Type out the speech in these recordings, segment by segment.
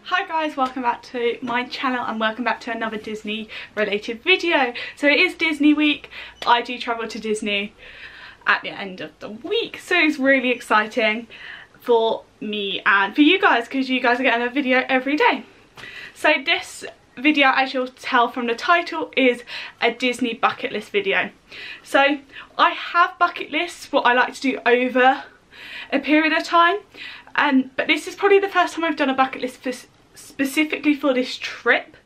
Hi guys, welcome back to my channel and welcome back to another Disney related video. So it is Disney week. I do travel to Disney at the end of the week, so it's really exciting for me and for you guys because you guys are getting a video every day. So this video, as you'll tell from the title, is a Disney bucket list video. So I have bucket lists, what I like to do over a period of time, but this is probably the first time I've done a bucket list specifically for this trip,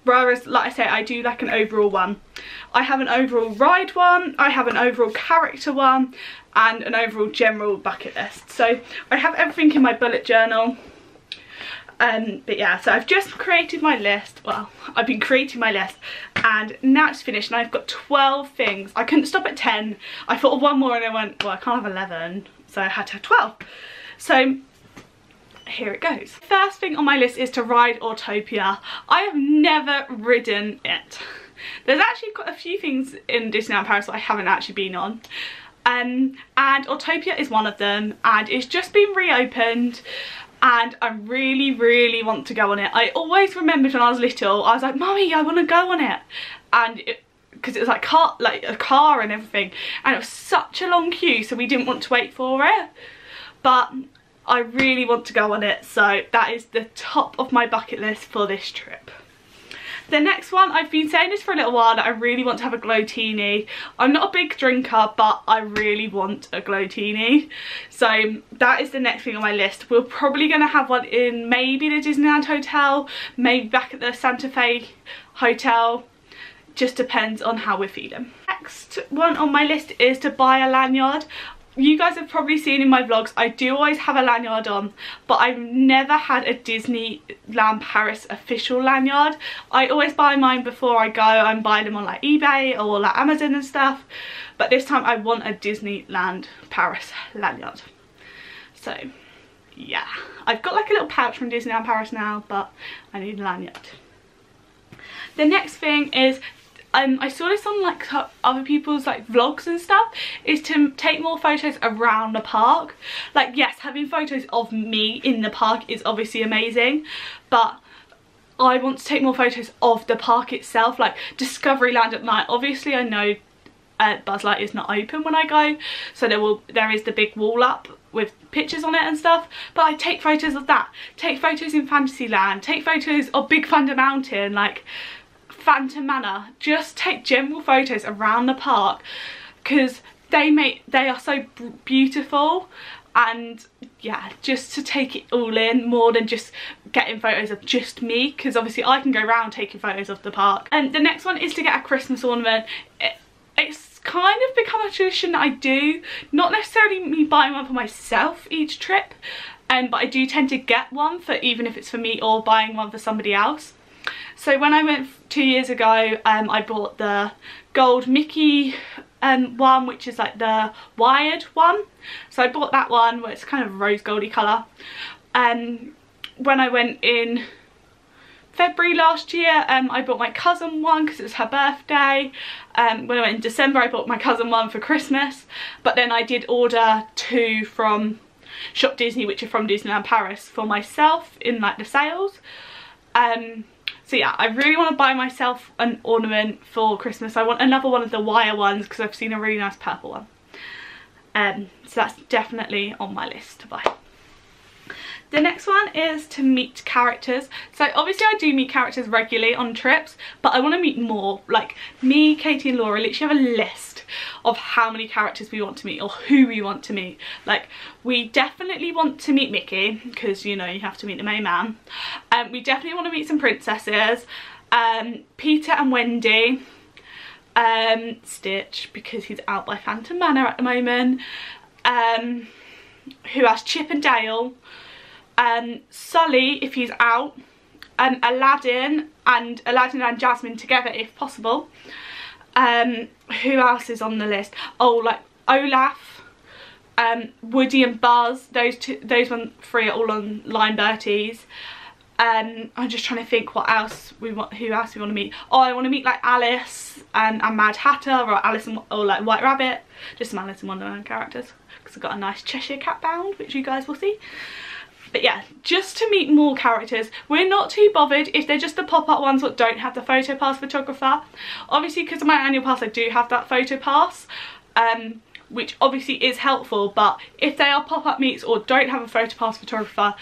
whereas like I say, I do like an overall one. I have an overall ride one, I have an overall character one, and an overall general bucket list. So I have everything in my bullet journal. But yeah, so I've just created my list. Well, I've been creating my list and now it's finished and I've got 12 things. I couldn't stop at 10. I thought of one more and I went, well, I can't have 11, so I had to have 12. So here it goes. First thing on my list is to ride Autopia. I have never ridden it. There's actually quite a few things in Disneyland Paris that I haven't actually been on. And Autopia is one of them, and it's just been reopened and I really want to go on it. I always remembered when I was little, I was like, Mummy, I want to go on it. And because it was like a car and everything, and it was such a long queue, so we didn't want to wait for it. But I really want to go on it, so that is the top of my bucket list for this trip. The next one, I've been saying this for a little while, that I really want to have a Glowtini. I'm not a big drinker, but I really want a Glowtini. So that is the next thing on my list. We're probably going to have one in maybe the Disneyland Hotel, maybe back at the Santa Fe Hotel. Just depends on how we're feeling. Next one on my list is to buy a lanyard. You guys have probably seen in my vlogs, I do always have a lanyard on, but I've never had a Disneyland Paris official lanyard. I always buy mine before I go. I'm buying them on like eBay or like Amazon and stuff, but this time I want a Disneyland Paris lanyard. So yeah, I've got like a little pouch from Disneyland Paris now, but I need a lanyard. The next thing is, I saw this on like other people's like vlogs and stuff, is to take more photos around the park. Like, yes, having photos of me in the park is obviously amazing, but I want to take more photos of the park itself, like Discoveryland at night. Obviously I know Buzz Lightyear is not open when I go, so there is the big wall up with pictures on it and stuff, but I take photos of that, take photos in Fantasyland, take photos of Big Thunder Mountain, like Phantom Manor. Just take general photos around the park because they are so beautiful, and yeah, just to take it all in more than just getting photos of just me, because obviously I can go around taking photos of the park. And the next one is to get a Christmas ornament. It's kind of become a tradition that I do, not necessarily me buying one for myself each trip, but I do tend to get one for, even if it's for me or buying one for somebody else. So when I went 2 years ago, I bought the gold Mickey one, which is like the wired one. So I bought that one where it's kind of rose goldy colour. When I went in February last year, I bought my cousin one because it was her birthday. When I went in December, I bought my cousin one for Christmas. But then I did order 2 from Shop Disney, which are from Disneyland Paris, for myself in like the sales. So yeah, I really want to buy myself an ornament for Christmas. I want another one of the wire ones because I've seen a really nice purple one. So that's definitely on my list to buy. The next one is to meet characters. So obviously I do meet characters regularly on trips, but I want to meet more. Like me, Katie and Laura literally have a list of how many characters we want to meet or who we want to meet. Like, we definitely want to meet Mickey because, you know, you have to meet the main man. We definitely want to meet some princesses. Peter and Wendy. Stitch, because he's out by Phantom Manor at the moment. Who else? Chip and Dale. Sully, if he's out. Aladdin and Jasmine together if possible. Who else is on the list? Oh, like Olaf, Woody and Buzz. Those 3 are all on Line Bertie's. I'm just trying to think what else we want. Who else we want to meet? Oh, I want to meet like Alice and Mad Hatter, or Alice or like White Rabbit. Just some Alice in Wonderland characters because I've got a nice Cheshire Cat bound, which you guys will see. But yeah, just to meet more characters. We're not too bothered if they're just the pop-up ones that don't have the photo pass photographer. Obviously, because of my annual pass, I do have that photo pass, which obviously is helpful. But if they are pop-up meets or don't have a photo pass photographer,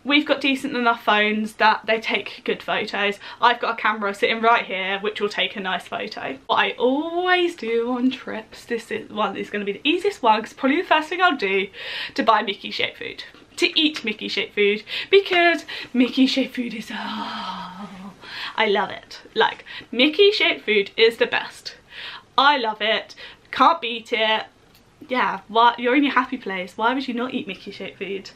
we've got decent enough phones that they take good photos. I've got a camera sitting right here which will take a nice photo. What I always do on trips, this is one that's going to be the easiest one because probably the first thing I'll do, to buy Mickey shaped food. To eat Mickey shaped food, because Mickey shaped food is, oh, I love it. Like, Mickey shaped food is the best. I love it, can't beat it. Yeah, why, you're in your happy place, why would you not eat Mickey shaped food?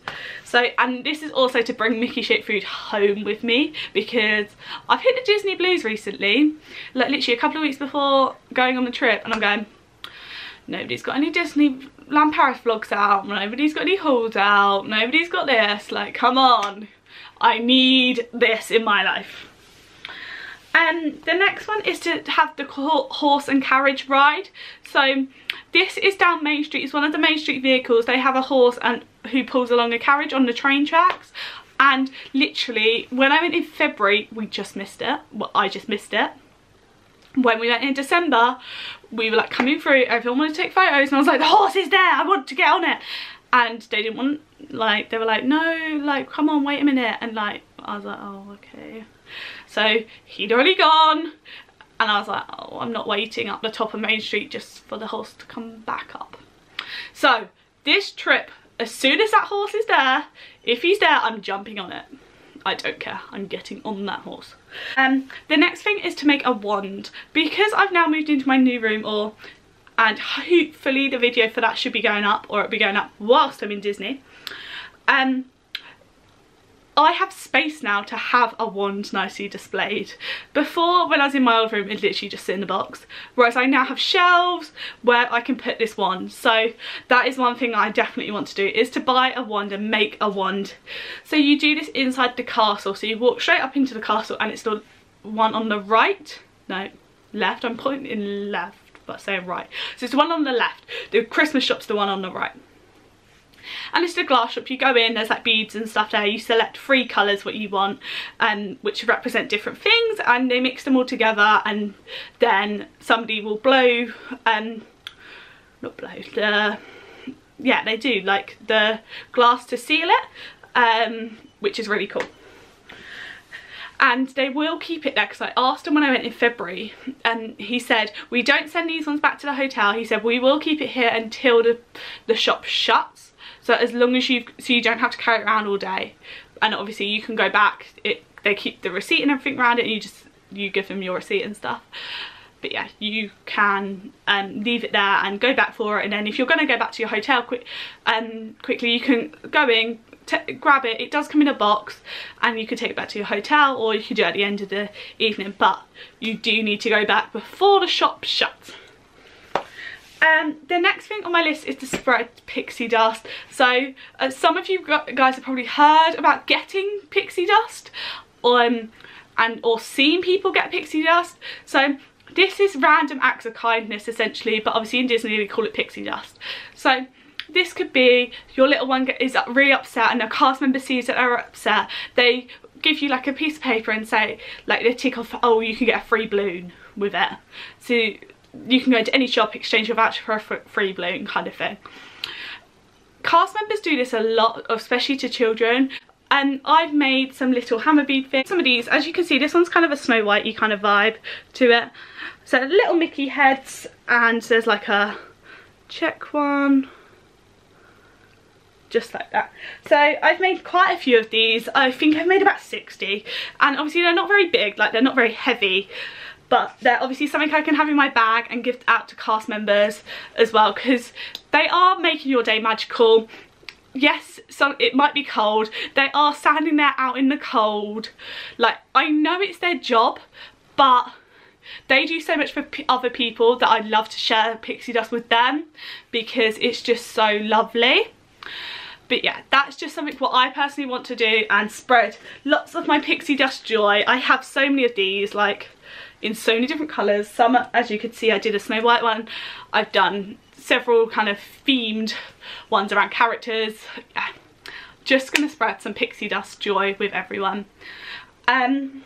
So, and this is also to bring Mickey shaped food home with me, because I've hit the Disney blues recently, like literally a couple of weeks before going on the trip, and I'm going, nobody's got any Disneyland Paris vlogs out, nobody's got any hauls out, nobody's got this, like, come on, I need this in my life. The next one is to have the horse and carriage ride. So this is down Main Street. It's one of the Main Street vehicles. They have a horse and who pulls along a carriage on the train tracks. And literally, when I went in February, we just missed it. Well, I just missed it. When we went in December, we were like coming through, everyone wanted to take photos, and I was like, the horse is there, I want to get on it. And they didn't want, like, they were like, no, like, come on, wait a minute. And like, I was like, oh, okay. So he'd already gone, and I was like, oh, I'm not waiting up the top of Main Street just for the horse to come back up. So this trip, as soon as that horse is there, if he's there, I'm jumping on it. I don't care, I'm getting on that horse. The next thing is to make a wand, because I've now moved into my new room, and hopefully the video for that should be going up, or it'll be going up whilst I'm in Disney. I have space now to have a wand nicely displayed. Before, when I was in my old room, it literally just sit in the box, whereas I now have shelves where I can put this wand. So that is one thing I definitely want to do, is to buy a wand and make a wand. So you do this inside the castle, so you walk straight up into the castle, and it's the one on the right, no, left, I'm pointing left but saying right, so it's the one on the left. The Christmas shop's the one on the right. And it's the glass shop. You go in, there's like beads and stuff there, you select 3 colours what you want, which represent different things, and they mix them all together, and then somebody will blow, yeah, they do like the glass to seal it, which is really cool. And they will keep it there, because I asked him when I went in February, and he said, we don't send these ones back to the hotel. He said, we will keep it here until the shop shuts. So as long as you don't have to carry it around all day. And obviously you can go back, they keep the receipt and everything around it, and you give them your receipt and stuff. But yeah, you can leave it there and go back for it, and then if you're going to go back to your hotel quickly, you can go in, grab it. It does come in a box, and you can take it back to your hotel, or you can do it at the end of the evening, but you do need to go back before the shop shuts. The next thing on my list is to spread pixie dust. So some of you guys have probably heard about getting pixie dust, or seen people get pixie dust. So this is random acts of kindness essentially, but obviously in Disney we call it pixie dust. So this could be your little one is really upset, and a cast member sees that they're upset. They give you like a piece of paper and say, like, they tick off, oh, you can get a free balloon with it. So you can go into any shop, exchange your voucher for a free balloon kind of thing. Cast members do this a lot, especially to children. And I've made some little hammer bead things. Some of these, as you can see, this one's kind of a Snow Whitey kind of vibe to it. So little Mickey heads, and there's like a check one, just like that. So I've made quite a few of these. I think I've made about 60, and obviously they're not very big, like they're not very heavy, but they're obviously something I can have in my bag and give out to cast members as well, because they are making your day magical. Yes, so it might be cold. They are standing there out in the cold. Like, I know it's their job, but they do so much for other people that I'd love to share pixie dust with them, because it's just so lovely. But yeah, that's just something what I personally want to do, and spread lots of my pixie dust joy. I have so many of these, like in so many different colours. Some, as you could see, I did a Snow White one. I've done several kind of themed ones around characters. Yeah, just going to spread some pixie dust joy with everyone. Then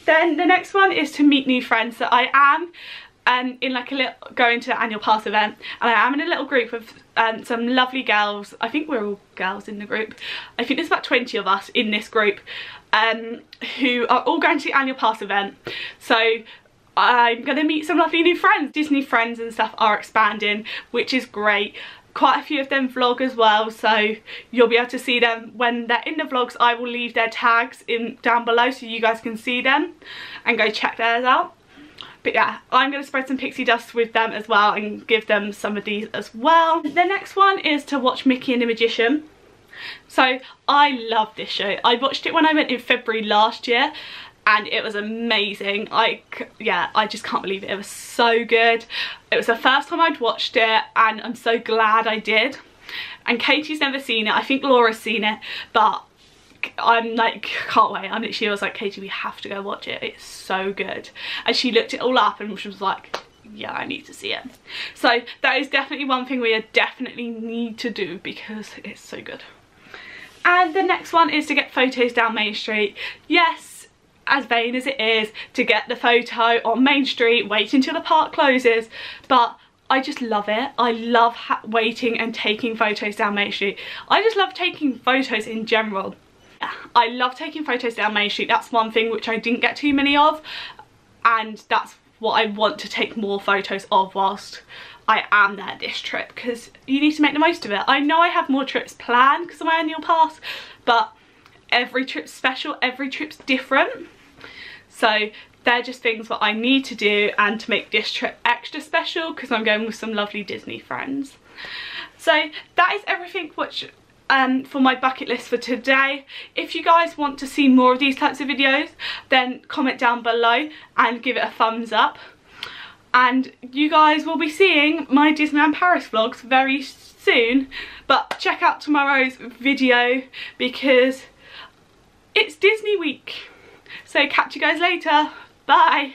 the next one is to meet new friends. So I am in like a little, going to the annual pass event, and I am in a little group of some lovely girls. I think we're all girls in the group. I think there's about 20 of us in this group who are all going to the annual pass event. So I'm going to meet some lovely new friends. Disney friends and stuff are expanding, which is great. Quite a few of them vlog as well, so you'll be able to see them when they're in the vlogs. I will leave their tags down below so you guys can see them and go check theirs out. But yeah, I'm going to spread some pixie dust with them as well and give them some of these as well. The next one is to watch Mickey and the Magician. So I love this show. I watched it when I went in February last year, and it was amazing. I just can't believe it. It was so good. It was the first time I'd watched it, and I'm so glad I did. And Katie's never seen it. I think Laura's seen it, but I'm like, can't wait. I was like, Katie, we have to go watch it. It's so good. And she looked it all up and she was like, yeah, I need to see it. So that is definitely one thing we definitely need to do because it's so good. And the next one is to get photos down Main Street. Yes, as vain as it is to get the photo on Main Street, wait until the park closes, but I just love it. I love waiting and taking photos down Main Street. I just love taking photos in general. I love taking photos down Main Street. That's one thing which I didn't get too many of, and that's what I want to take more photos of whilst I am there this trip, because you need to make the most of it. I know I have more trips planned because of my annual pass, but every trip's special, every trip's different. So they're just things that I need to do and to make this trip extra special because I'm going with some lovely Disney friends. So that is everything which for my bucket list for today. If you guys want to see more of these types of videos, then comment down below and give it a thumbs up. And you guys will be seeing my Disneyland Paris vlogs very soon, but check out tomorrow's video because it's Disney week. So catch you guys later. Bye.